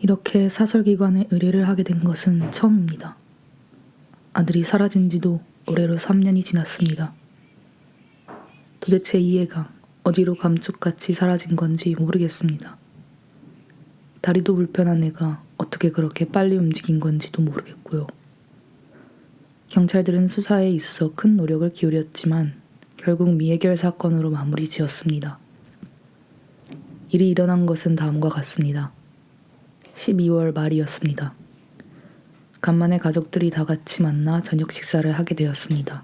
이렇게 사설기관에 의뢰를 하게 된 것은 처음입니다. 아들이 사라진 지도 올해로 3년이 지났습니다. 도대체 이 애가 어디로 감쪽같이 사라진 건지 모르겠습니다. 다리도 불편한 애가 어떻게 그렇게 빨리 움직인 건지도 모르겠고요. 경찰들은 수사에 있어 큰 노력을 기울였지만 결국 미해결 사건으로 마무리 지었습니다. 일이 일어난 것은 다음과 같습니다. 12월 말이었습니다. 간만에 가족들이 다 같이 만나 저녁 식사를 하게 되었습니다.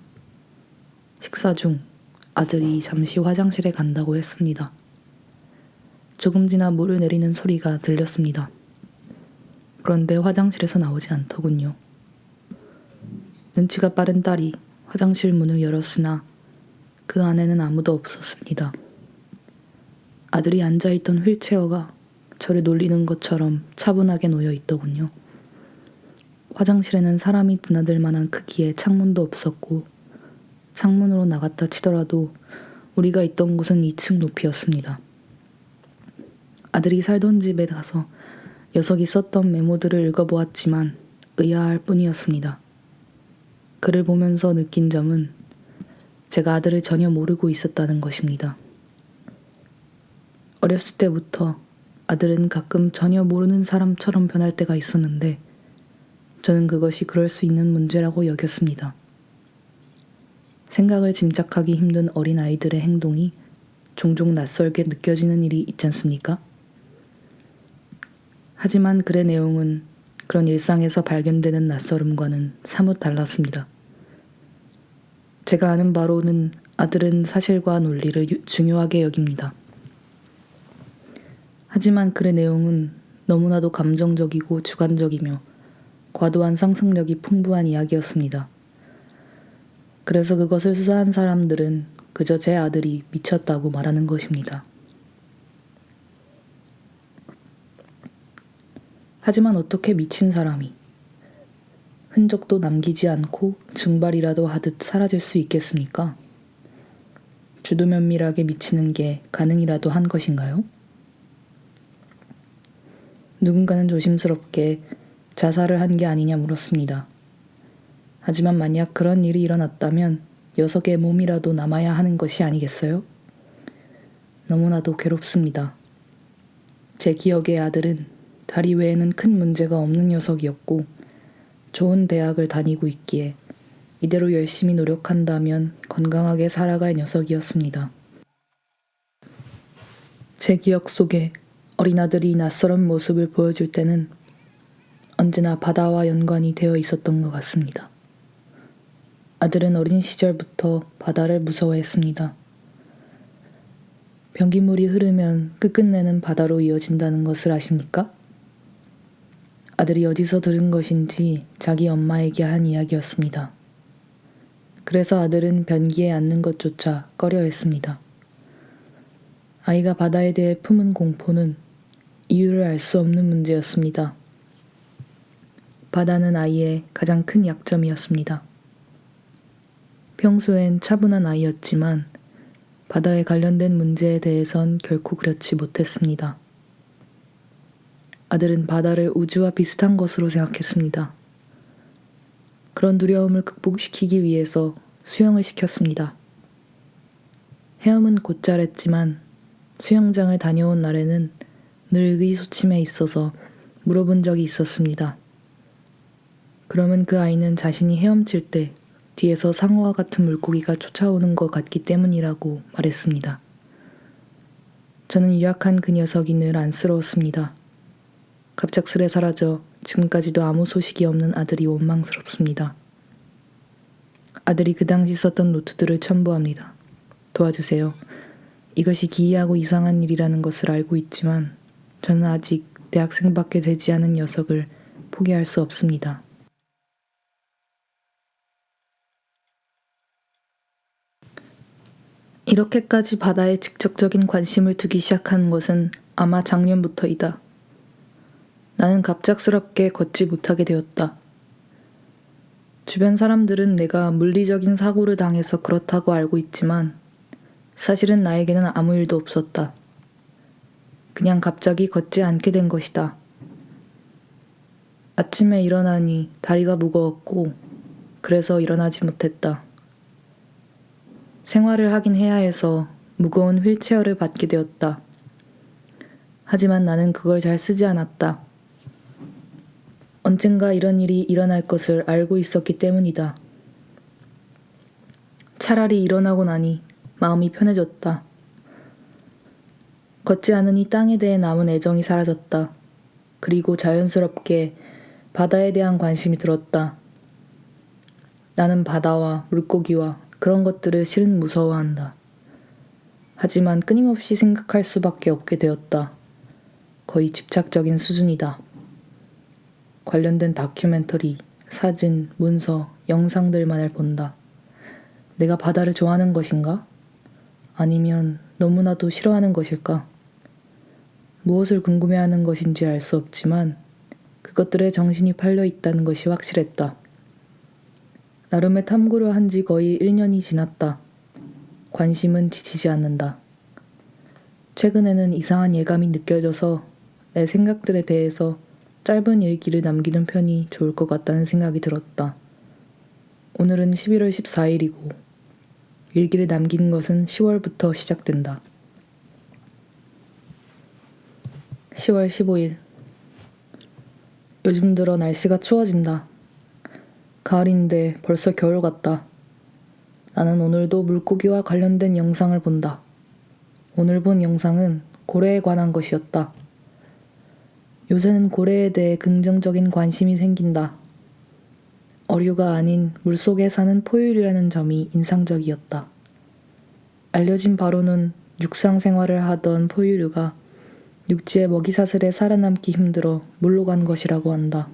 식사 중 아들이 잠시 화장실에 간다고 했습니다. 조금 지나 물을 내리는 소리가 들렸습니다. 그런데 화장실에서 나오지 않더군요. 눈치가 빠른 딸이 화장실 문을 열었으나 그 안에는 아무도 없었습니다. 아들이 앉아있던 휠체어가 저를 놀리는 것처럼 차분하게 놓여 있더군요. 화장실에는 사람이 드나들 만한 크기의 창문도 없었고 창문으로 나갔다 치더라도 우리가 있던 곳은 2층 높이였습니다. 아들이 살던 집에 가서 녀석이 썼던 메모들을 읽어보았지만 의아할 뿐이었습니다. 그를 보면서 느낀 점은 제가 아들을 전혀 모르고 있었다는 것입니다. 어렸을 때부터 아들은 가끔 전혀 모르는 사람처럼 변할 때가 있었는데 저는 그것이 그럴 수 있는 문제라고 여겼습니다. 생각을 짐작하기 힘든 어린 아이들의 행동이 종종 낯설게 느껴지는 일이 있지 않습니까? 하지만 글의 내용은 그런 일상에서 발견되는 낯설음과는 사뭇 달랐습니다. 제가 아는 바로는 아들은 사실과 논리를 중요하게 여깁니다. 하지만 글의 내용은 너무나도 감정적이고 주관적이며 과도한 상상력이 풍부한 이야기였습니다. 그래서 그것을 수사한 사람들은 그저 제 아들이 미쳤다고 말하는 것입니다. 하지만 어떻게 미친 사람이 흔적도 남기지 않고 증발이라도 하듯 사라질 수 있겠습니까? 주도 면밀하게 미치는 게 가능이라도 한 것인가요? 누군가는 조심스럽게 자살을 한 게 아니냐 물었습니다. 하지만 만약 그런 일이 일어났다면 녀석의 몸이라도 남아야 하는 것이 아니겠어요? 너무나도 괴롭습니다. 제 기억의 아들은 다리 외에는 큰 문제가 없는 녀석이었고 좋은 대학을 다니고 있기에 이대로 열심히 노력한다면 건강하게 살아갈 녀석이었습니다. 제 기억 속에 어린 아들이 낯설은 모습을 보여줄 때는 언제나 바다와 연관이 되어 있었던 것 같습니다. 아들은 어린 시절부터 바다를 무서워했습니다. 변기물이 흐르면 끝끝내는 바다로 이어진다는 것을 아십니까? 아들이 어디서 들은 것인지 자기 엄마에게 한 이야기였습니다. 그래서 아들은 변기에 앉는 것조차 꺼려했습니다. 아이가 바다에 대해 품은 공포는 이유를 알 수 없는 문제였습니다. 바다는 아이의 가장 큰 약점이었습니다. 평소엔 차분한 아이였지만 바다에 관련된 문제에 대해선 결코 그렇지 못했습니다. 아들은 바다를 우주와 비슷한 것으로 생각했습니다. 그런 두려움을 극복시키기 위해서 수영을 시켰습니다. 헤엄은 곧잘 했지만 수영장을 다녀온 날에는 늘 의기소침해 있어서 물어본 적이 있었습니다. 그러면 그 아이는 자신이 헤엄칠 때 뒤에서 상어와 같은 물고기가 쫓아오는 것 같기 때문이라고 말했습니다. 저는 유약한 그 녀석이 늘 안쓰러웠습니다. 갑작스레 사라져 지금까지도 아무 소식이 없는 아들이 원망스럽습니다. 아들이 그 당시 썼던 노트들을 첨부합니다. 도와주세요. 이것이 기이하고 이상한 일이라는 것을 알고 있지만 저는 아직 대학생밖에 되지 않은 녀석을 포기할 수 없습니다. 이렇게까지 바다에 직접적인 관심을 두기 시작한 것은 아마 작년부터이다. 나는 갑작스럽게 걷지 못하게 되었다. 주변 사람들은 내가 물리적인 사고를 당해서 그렇다고 알고 있지만 사실은 나에게는 아무 일도 없었다. 그냥 갑자기 걷지 않게 된 것이다. 아침에 일어나니 다리가 무거웠고 그래서 일어나지 못했다. 생활을 하긴 해야 해서 무거운 휠체어를 받게 되었다. 하지만 나는 그걸 잘 쓰지 않았다. 언젠가 이런 일이 일어날 것을 알고 있었기 때문이다. 차라리 일어나고 나니 마음이 편해졌다. 걷지 않으니 땅에 대해 남은 애정이 사라졌다. 그리고 자연스럽게 바다에 대한 관심이 들었다. 나는 바다와 물고기와 그런 것들을 실은 무서워한다. 하지만 끊임없이 생각할 수밖에 없게 되었다. 거의 집착적인 수준이다. 관련된 다큐멘터리, 사진, 문서, 영상들만을 본다. 내가 바다를 좋아하는 것인가? 아니면 너무나도 싫어하는 것일까? 무엇을 궁금해하는 것인지 알 수 없지만 그것들에 정신이 팔려 있다는 것이 확실했다. 나름의 탐구를 한 지 거의 1년이 지났다. 관심은 지치지 않는다. 최근에는 이상한 예감이 느껴져서 내 생각들에 대해서 짧은 일기를 남기는 편이 좋을 것 같다는 생각이 들었다. 오늘은 11월 14일이고 일기를 남기는 것은 10월부터 시작된다. 10월 15일. 요즘 들어 날씨가 추워진다. 가을인데 벌써 겨울 같다. 나는 오늘도 물고기와 관련된 영상을 본다. 오늘 본 영상은 고래에 관한 것이었다. 요새는 고래에 대해 긍정적인 관심이 생긴다. 어류가 아닌 물속에 사는 포유류라는 점이 인상적이었다. 알려진 바로는 육상 생활을 하던 포유류가 육지의 먹이사슬에 살아남기 힘들어 물로 간 것이라고 한다.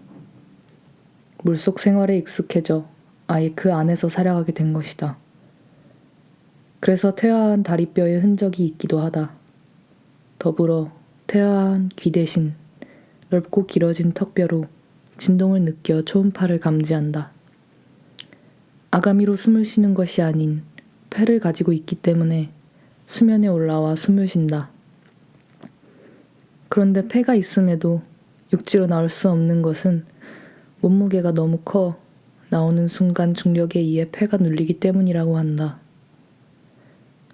물속 생활에 익숙해져 아예 그 안에서 살아가게 된 것이다. 그래서 퇴화한 다리뼈의 흔적이 있기도 하다. 더불어 퇴화한 귀 대신 넓고 길어진 턱뼈로 진동을 느껴 초음파를 감지한다. 아가미로 숨을 쉬는 것이 아닌 폐를 가지고 있기 때문에 수면에 올라와 숨을 쉰다. 그런데 폐가 있음에도 육지로 나올 수 없는 것은 몸무게가 너무 커 나오는 순간 중력에 의해 폐가 눌리기 때문이라고 한다.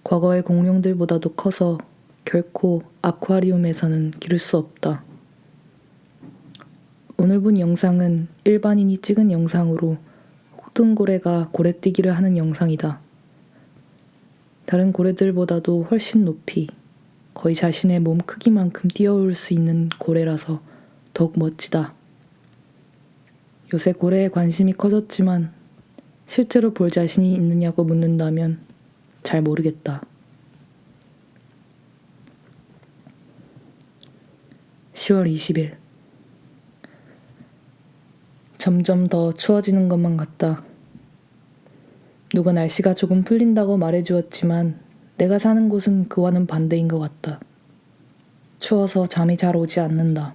과거의 공룡들보다도 커서 결코 아쿠아리움에서는 기를 수 없다. 오늘 본 영상은 일반인이 찍은 영상으로 혹등고래가 고래뛰기를 하는 영상이다. 다른 고래들보다도 훨씬 높이 거의 자신의 몸 크기만큼 뛰어올 수 있는 고래라서 더욱 멋지다. 요새 고래에 관심이 커졌지만 실제로 볼 자신이 있느냐고 묻는다면 잘 모르겠다. 10월 20일. 점점 더 추워지는 것만 같다. 누가 날씨가 조금 풀린다고 말해주었지만 내가 사는 곳은 그와는 반대인 것 같다. 추워서 잠이 잘 오지 않는다.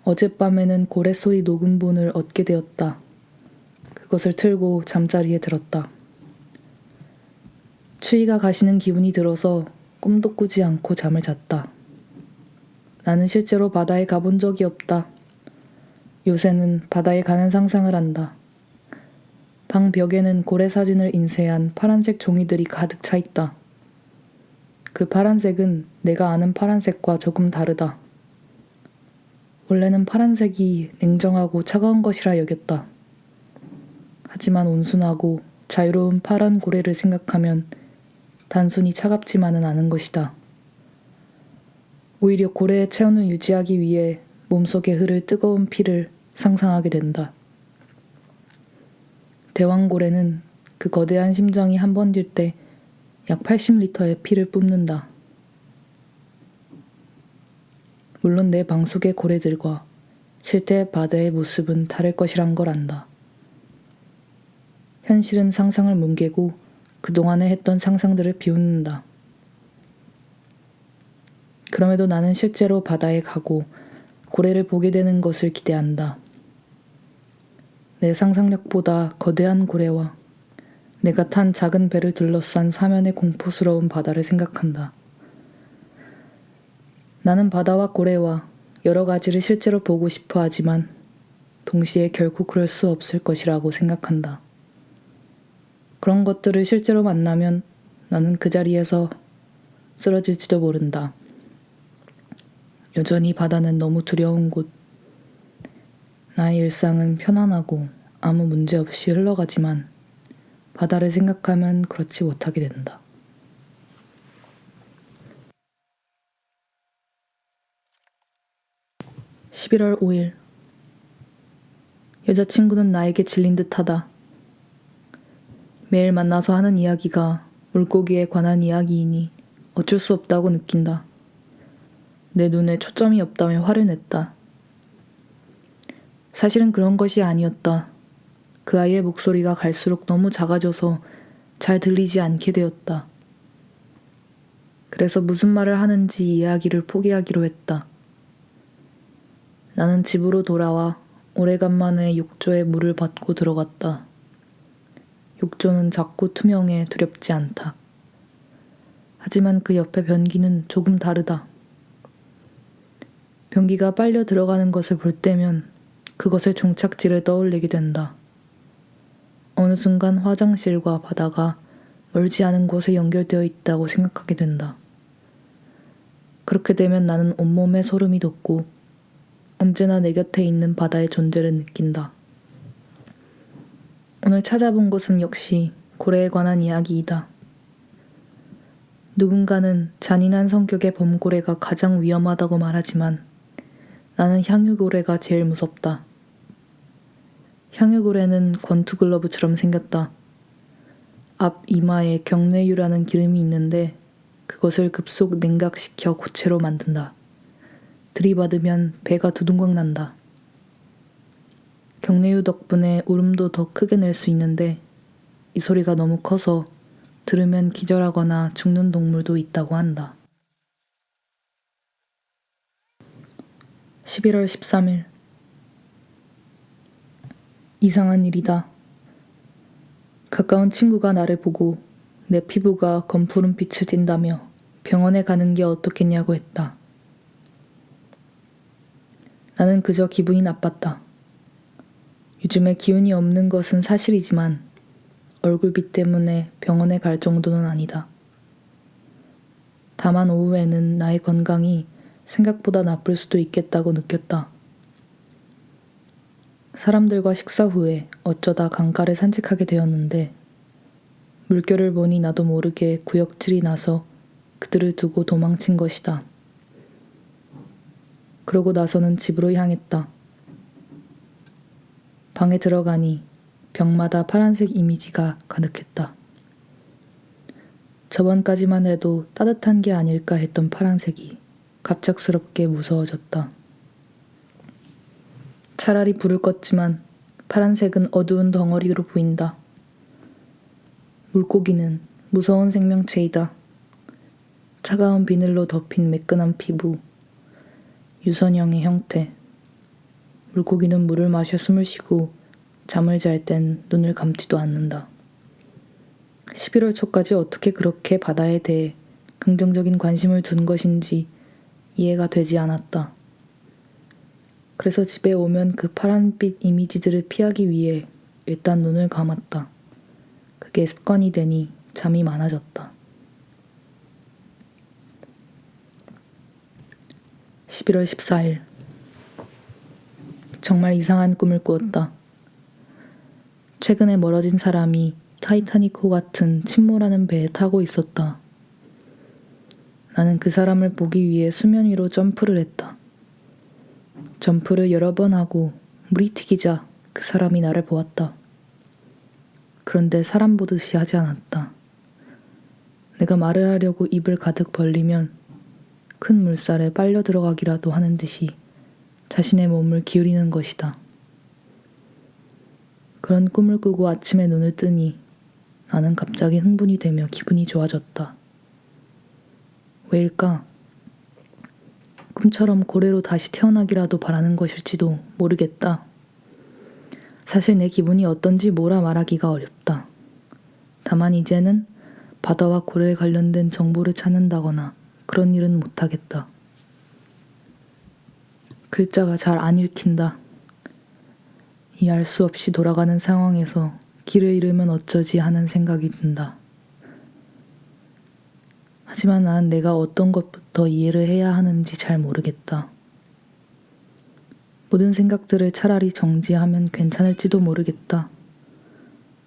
어젯밤에는 고래소리 녹음본을 얻게 되었다. 그것을 틀고 잠자리에 들었다. 추위가 가시는 기분이 들어서 꿈도 꾸지 않고 잠을 잤다. 나는 실제로 바다에 가본 적이 없다. 요새는 바다에 가는 상상을 한다. 방 벽에는 고래 사진을 인쇄한 파란색 종이들이 가득 차 있다. 그 파란색은 내가 아는 파란색과 조금 다르다. 원래는 파란색이 냉정하고 차가운 것이라 여겼다. 하지만 온순하고 자유로운 파란 고래를 생각하면 단순히 차갑지만은 않은 것이다. 오히려 고래의 체온을 유지하기 위해 몸속에 흐를 뜨거운 피를 상상하게 된다. 대왕고래는 그 거대한 심장이 한 번 뛸 때 약 80리터의 피를 뿜는다. 물론 내 방 속의 고래들과 실제 바다의 모습은 다를 것이란 걸 안다. 현실은 상상을 뭉개고 그동안에 했던 상상들을 비웃는다. 그럼에도 나는 실제로 바다에 가고 고래를 보게 되는 것을 기대한다. 내 상상력보다 거대한 고래와 내가 탄 작은 배를 둘러싼 사면의 공포스러운 바다를 생각한다. 나는 바다와 고래와 여러 가지를 실제로 보고 싶어 하지만 동시에 결코 그럴 수 없을 것이라고 생각한다. 그런 것들을 실제로 만나면 나는 그 자리에서 쓰러질지도 모른다. 여전히 바다는 너무 두려운 곳. 나의 일상은 편안하고 아무 문제 없이 흘러가지만 바다를 생각하면 그렇지 못하게 된다. 11월 5일. 여자친구는 나에게 질린 듯하다. 매일 만나서 하는 이야기가 물고기에 관한 이야기이니 어쩔 수 없다고 느낀다. 내 눈에 초점이 없다며 화를 냈다. 사실은 그런 것이 아니었다. 그 아이의 목소리가 갈수록 너무 작아져서 잘 들리지 않게 되었다. 그래서 무슨 말을 하는지 이야기를 포기하기로 했다. 나는 집으로 돌아와 오래간만에 욕조에 물을 받고 들어갔다. 욕조는 작고 투명해 두렵지 않다. 하지만 그 옆에 변기는 조금 다르다. 변기가 빨려 들어가는 것을 볼 때면 그것의 종착지를 떠올리게 된다. 어느 순간 화장실과 바다가 멀지 않은 곳에 연결되어 있다고 생각하게 된다. 그렇게 되면 나는 온몸에 소름이 돋고 언제나 내 곁에 있는 바다의 존재를 느낀다. 오늘 찾아본 것은 역시 고래에 관한 이야기이다. 누군가는 잔인한 성격의 범고래가 가장 위험하다고 말하지만 나는 향유고래가 제일 무섭다. 향유고래는 권투글러브처럼 생겼다. 앞 이마에 경뇌유라는 기름이 있는데 그것을 급속 냉각시켜 고체로 만든다. 들이받으면 배가 두둥강 난다. 경뇌유 덕분에 울음도 더 크게 낼 수 있는데 이 소리가 너무 커서 들으면 기절하거나 죽는 동물도 있다고 한다. 11월 13일. 이상한 일이다. 가까운 친구가 나를 보고 내 피부가 검푸른 빛을 띈다며 병원에 가는 게 어떻겠냐고 했다. 나는 그저 기분이 나빴다. 요즘에 기운이 없는 것은 사실이지만 얼굴빛 때문에 병원에 갈 정도는 아니다. 다만 오후에는 나의 건강이 생각보다 나쁠 수도 있겠다고 느꼈다. 사람들과 식사 후에 어쩌다 강가를 산책하게 되었는데 물결을 보니 나도 모르게 구역질이 나서 그들을 두고 도망친 것이다. 그러고 나서는 집으로 향했다. 방에 들어가니 벽마다 파란색 이미지가 가득했다. 저번까지만 해도 따뜻한 게 아닐까 했던 파란색이 갑작스럽게 무서워졌다. 차라리 불을 껐지만 파란색은 어두운 덩어리로 보인다. 물고기는 무서운 생명체이다. 차가운 비늘로 덮인 매끈한 피부, 유선형의 형태. 물고기는 물을 마셔 숨을 쉬고 잠을 잘 땐 눈을 감지도 않는다. 11월 초까지 어떻게 그렇게 바다에 대해 긍정적인 관심을 둔 것인지 이해가 되지 않았다. 그래서 집에 오면 그 파란빛 이미지들을 피하기 위해 일단 눈을 감았다. 그게 습관이 되니 잠이 많아졌다. 11월 14일. 정말 이상한 꿈을 꾸었다. 최근에 멀어진 사람이 타이타닉호 같은 침몰하는 배에 타고 있었다. 나는 그 사람을 보기 위해 수면 위로 점프를 했다. 점프를 여러 번 하고 물이 튀기자 그 사람이 나를 보았다. 그런데 사람 보듯이 하지 않았다. 내가 말을 하려고 입을 가득 벌리면 큰 물살에 빨려 들어가기라도 하는 듯이 자신의 몸을 기울이는 것이다. 그런 꿈을 꾸고 아침에 눈을 뜨니 나는 갑자기 흥분이 되며 기분이 좋아졌다. 왜일까? 꿈처럼 고래로 다시 태어나기라도 바라는 것일지도 모르겠다. 사실 내 기분이 어떤지 뭐라 말하기가 어렵다. 다만 이제는 바다와 고래에 관련된 정보를 찾는다거나 그런 일은 못하겠다. 글자가 잘 안 읽힌다. 이 알 수 없이 돌아가는 상황에서 길을 잃으면 어쩌지 하는 생각이 든다. 하지만 난 내가 어떤 것부터 이해를 해야 하는지 잘 모르겠다. 모든 생각들을 차라리 정지하면 괜찮을지도 모르겠다.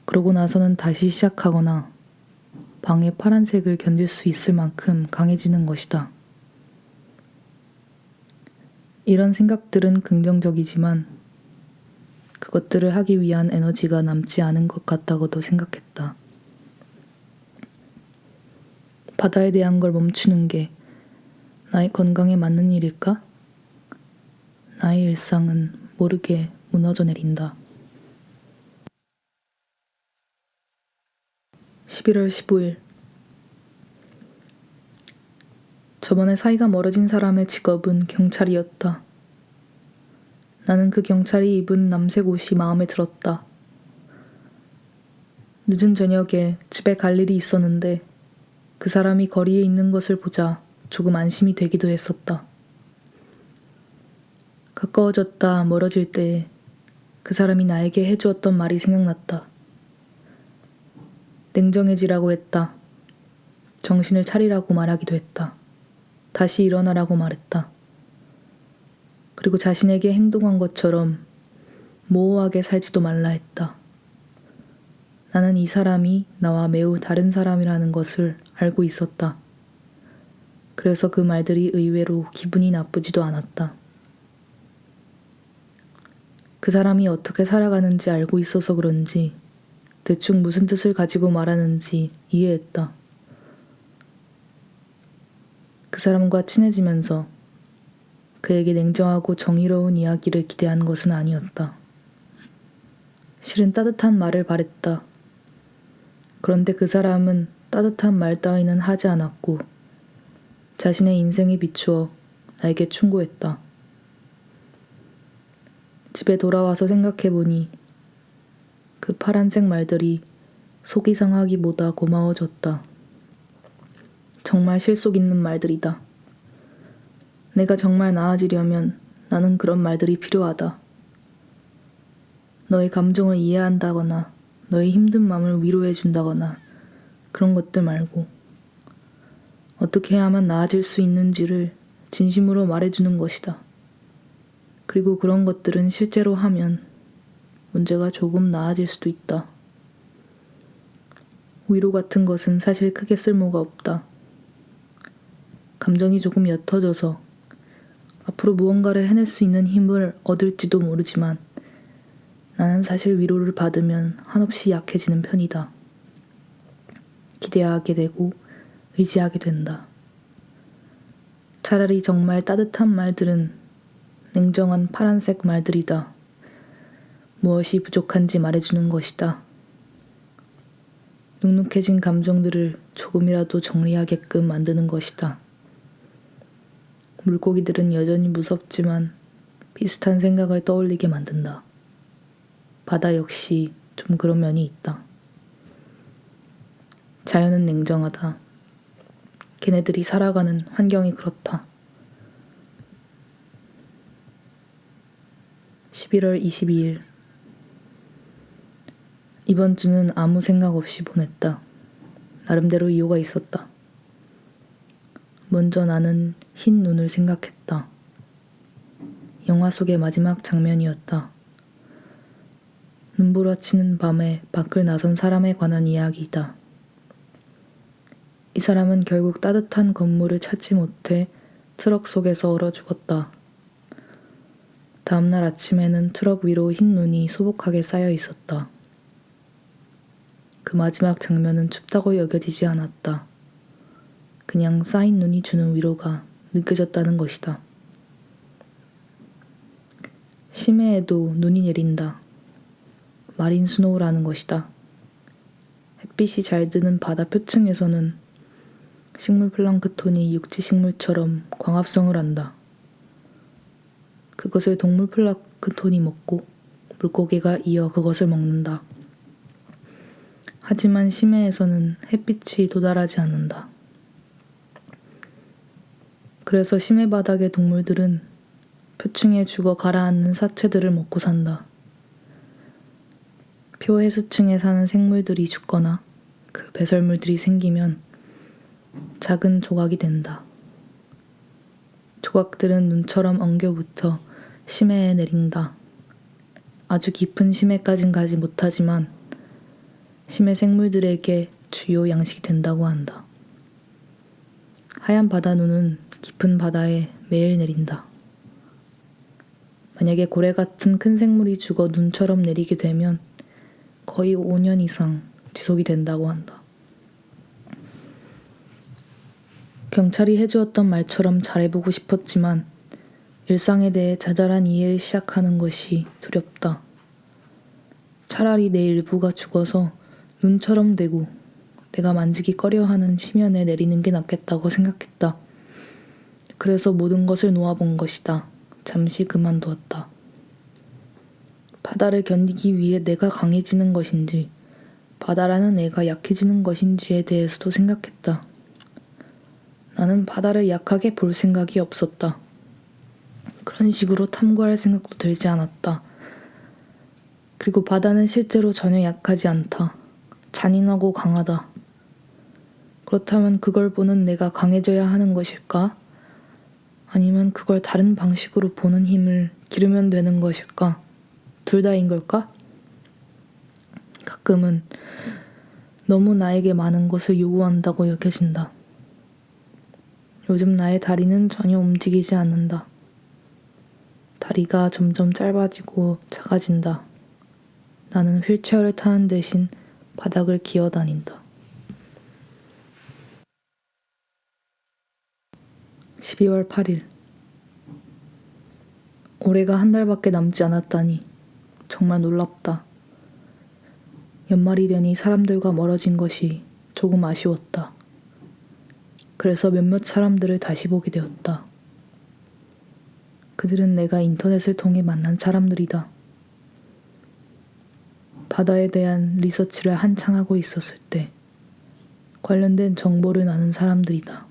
그러고 나서는 다시 시작하거나 방의 파란색을 견딜 수 있을 만큼 강해지는 것이다. 이런 생각들은 긍정적이지만 그것들을 하기 위한 에너지가 남지 않은 것 같다고도 생각했다. 바다에 대한 걸 멈추는 게 나의 건강에 맞는 일일까? 나의 일상은 모르게 무너져 내린다. 11월 15일. 저번에 사이가 멀어진 사람의 직업은 경찰이었다. 나는 그 경찰이 입은 남색 옷이 마음에 들었다. 늦은 저녁에 집에 갈 일이 있었는데 그 사람이 거리에 있는 것을 보자 조금 안심이 되기도 했었다. 가까워졌다 멀어질 때에 그 사람이 나에게 해주었던 말이 생각났다. 냉정해지라고 했다. 정신을 차리라고 말하기도 했다. 다시 일어나라고 말했다. 그리고 자신에게 행동한 것처럼 모호하게 살지도 말라 했다. 나는 이 사람이 나와 매우 다른 사람이라는 것을 알고 있었다. 그래서 그 말들이 의외로 기분이 나쁘지도 않았다. 그 사람이 어떻게 살아가는지 알고 있어서 그런지 대충 무슨 뜻을 가지고 말하는지 이해했다. 그 사람과 친해지면서 그에게 냉정하고 정의로운 이야기를 기대한 것은 아니었다. 실은 따뜻한 말을 바랬다. 그런데 그 사람은 따뜻한 말 따위는 하지 않았고 자신의 인생에 비추어 나에게 충고했다. 집에 돌아와서 생각해보니 그 파란색 말들이 속이 상하기보다 고마워졌다. 정말 실속 있는 말들이다. 내가 정말 나아지려면 나는 그런 말들이 필요하다. 너의 감정을 이해한다거나 너의 힘든 마음을 위로해준다거나 그런 것들 말고 어떻게 해야만 나아질 수 있는지를 진심으로 말해주는 것이다. 그리고 그런 것들은 실제로 하면 문제가 조금 나아질 수도 있다. 위로 같은 것은 사실 크게 쓸모가 없다. 감정이 조금 옅어져서 앞으로 무언가를 해낼 수 있는 힘을 얻을지도 모르지만 나는 사실 위로를 받으면 한없이 약해지는 편이다. 기대하게 되고 의지하게 된다. 차라리 정말 따뜻한 말들은 냉정한 파란색 말들이다. 무엇이 부족한지 말해주는 것이다. 눅눅해진 감정들을 조금이라도 정리하게끔 만드는 것이다. 물고기들은 여전히 무섭지만 비슷한 생각을 떠올리게 만든다. 바다 역시 좀 그런 면이 있다. 자연은 냉정하다. 걔네들이 살아가는 환경이 그렇다. 11월 22일. 이번 주는 아무 생각 없이 보냈다. 나름대로 이유가 있었다. 먼저 나는 흰 눈을 생각했다. 영화 속의 마지막 장면이었다. 눈부라치는 밤에 밖을 나선 사람에 관한 이야기이다. 이 사람은 결국 따뜻한 건물을 찾지 못해 트럭 속에서 얼어 죽었다. 다음날 아침에는 트럭 위로 흰 눈이 소복하게 쌓여 있었다. 그 마지막 장면은 춥다고 여겨지지 않았다. 그냥 쌓인 눈이 주는 위로가 느껴졌다는 것이다. 심해에도 눈이 내린다. 마린 스노우라는 것이다. 햇빛이 잘 드는 바다 표층에서는 식물 플랑크톤이 육지 식물처럼 광합성을 한다. 그것을 동물 플랑크톤이 먹고 물고기가 이어 그것을 먹는다. 하지만 심해에서는 햇빛이 도달하지 않는다. 그래서 심해 바닥의 동물들은 표층에 죽어 가라앉는 사체들을 먹고 산다. 표해수층에 사는 생물들이 죽거나 그 배설물들이 생기면 작은 조각이 된다. 조각들은 눈처럼 엉겨붙어 심해에 내린다. 아주 깊은 심해까진 가지 못하지만 심해 생물들에게 주요 양식이 된다고 한다. 하얀 바다 눈은 깊은 바다에 매일 내린다. 만약에 고래 같은 큰 생물이 죽어 눈처럼 내리게 되면 거의 5년 이상 지속이 된다고 한다. 경찰이 해주었던 말처럼 잘해보고 싶었지만 일상에 대해 자잘한 이해를 시작하는 것이 두렵다. 차라리 내 일부가 죽어서 눈처럼 되고 내가 만지기 꺼려하는 심연에 내리는 게 낫겠다고 생각했다. 그래서 모든 것을 놓아본 것이다. 잠시 그만두었다. 바다를 견디기 위해 내가 강해지는 것인지 바다라는 애가 약해지는 것인지에 대해서도 생각했다. 나는 바다를 약하게 볼 생각이 없었다. 그런 식으로 탐구할 생각도 들지 않았다. 그리고 바다는 실제로 전혀 약하지 않다. 잔인하고 강하다. 그렇다면 그걸 보는 내가 강해져야 하는 것일까? 아니면 그걸 다른 방식으로 보는 힘을 기르면 되는 것일까? 둘 다인 걸까? 가끔은 너무 나에게 많은 것을 요구한다고 여겨진다. 요즘 나의 다리는 전혀 움직이지 않는다. 다리가 점점 짧아지고 작아진다. 나는 휠체어를 타는 대신 바닥을 기어다닌다. 12월 8일. 올해가 한 달밖에 남지 않았다니 정말 놀랍다. 연말이 되니 사람들과 멀어진 것이 조금 아쉬웠다. 그래서 몇몇 사람들을 다시 보게 되었다. 그들은 내가 인터넷을 통해 만난 사람들이다. 바다에 대한 리서치를 한창 하고 있었을 때 관련된 정보를 나눈 사람들이다.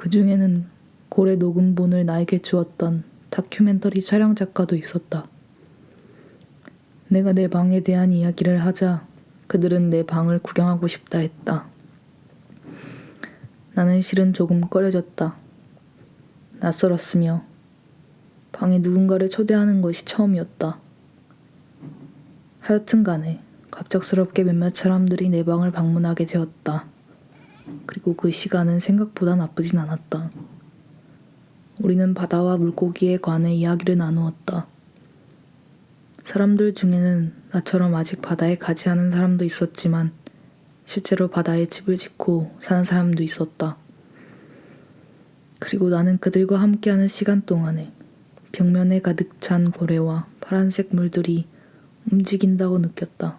그 중에는 고래 녹음본을 나에게 주었던 다큐멘터리 촬영 작가도 있었다. 내가 내 방에 대한 이야기를 하자 그들은 내 방을 구경하고 싶다 했다. 나는 실은 조금 꺼려졌다. 낯설었으며 방에 누군가를 초대하는 것이 처음이었다. 하여튼 간에 갑작스럽게 몇몇 사람들이 내 방을 방문하게 되었다. 그리고 그 시간은 생각보다 나쁘진 않았다. 우리는 바다와 물고기에 관해 이야기를 나누었다. 사람들 중에는 나처럼 아직 바다에 가지 않은 사람도 있었지만 실제로 바다에 집을 짓고 사는 사람도 있었다. 그리고 나는 그들과 함께하는 시간 동안에 벽면에 가득 찬 고래와 파란색 물들이 움직인다고 느꼈다.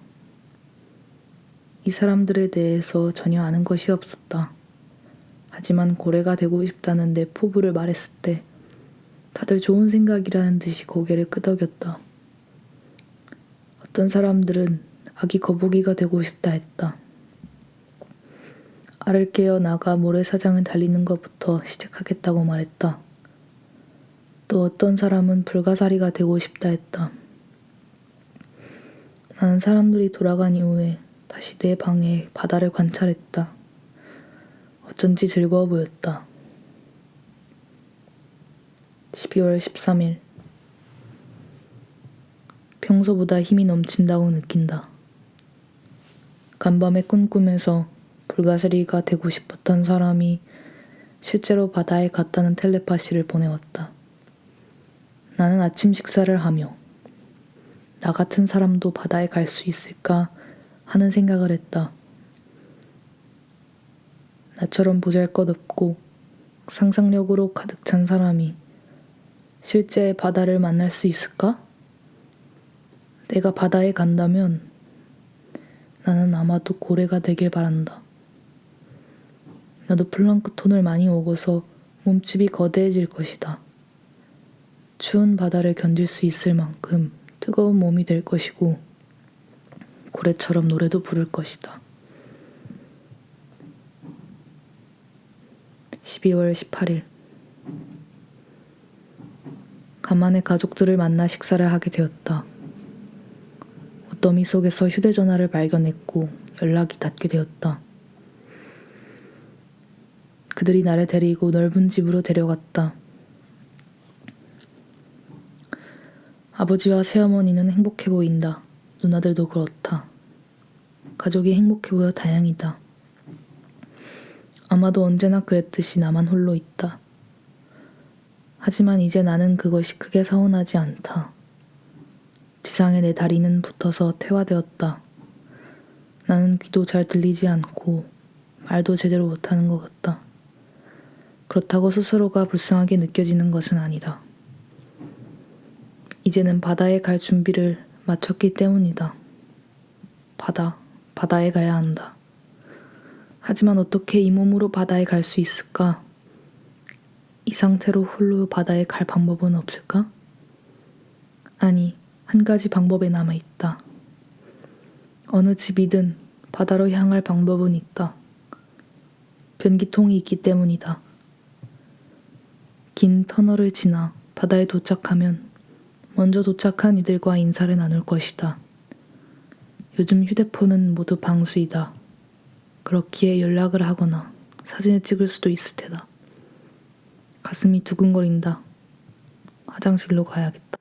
이 사람들에 대해서 전혀 아는 것이 없었다. 하지만 고래가 되고 싶다는 내 포부를 말했을 때 다들 좋은 생각이라는 듯이 고개를 끄덕였다. 어떤 사람들은 아기 거북이가 되고 싶다 했다. 알을 깨어 나가 모래사장을 달리는 것부터 시작하겠다고 말했다. 또 어떤 사람은 불가사리가 되고 싶다 했다. 나는 사람들이 돌아간 이후에 다시 내 방에 바다를 관찰했다. 어쩐지 즐거워 보였다. 12월 13일. 평소보다 힘이 넘친다고 느낀다. 간밤에 꿈꾸면서 불가사리가 되고 싶었던 사람이 실제로 바다에 갔다는 텔레파시를 보내왔다. 나는 아침 식사를 하며 나 같은 사람도 바다에 갈 수 있을까 하는 생각을 했다. 나처럼 보잘것없고 상상력으로 가득 찬 사람이 실제 바다를 만날 수 있을까? 내가 바다에 간다면 나는 아마도 고래가 되길 바란다. 나도 플랑크톤을 많이 먹어서 몸집이 거대해질 것이다. 추운 바다를 견딜 수 있을 만큼 뜨거운 몸이 될 것이고 고래처럼 노래도 부를 것이다. 12월 18일. 간만에 가족들을 만나 식사를 하게 되었다. 옷더미 속에서 휴대전화를 발견했고 연락이 닿게 되었다. 그들이 나를 데리고 넓은 집으로 데려갔다. 아버지와 새어머니는 행복해 보인다. 누나들도 그렇다. 가족이 행복해 보여 다행이다. 아마도 언제나 그랬듯이 나만 홀로 있다. 하지만 이제 나는 그것이 크게 서운하지 않다. 지상에 내 다리는 붙어서 퇴화되었다. 나는 귀도 잘 들리지 않고 말도 제대로 못하는 것 같다. 그렇다고 스스로가 불쌍하게 느껴지는 것은 아니다. 이제는 바다에 갈 준비를 마쳤기 때문이다. 바다에 가야 한다. 하지만 어떻게 이 몸으로 바다에 갈 수 있을까? 이 상태로 홀로 바다에 갈 방법은 없을까? 아니, 한 가지 방법에 남아있다. 어느 집이든 바다로 향할 방법은 있다. 변기통이 있기 때문이다. 긴 터널을 지나 바다에 도착하면 먼저 도착한 이들과 인사를 나눌 것이다. 요즘 휴대폰은 모두 방수이다. 그렇기에 연락을 하거나 사진을 찍을 수도 있을 테다. 가슴이 두근거린다. 화장실로 가야겠다.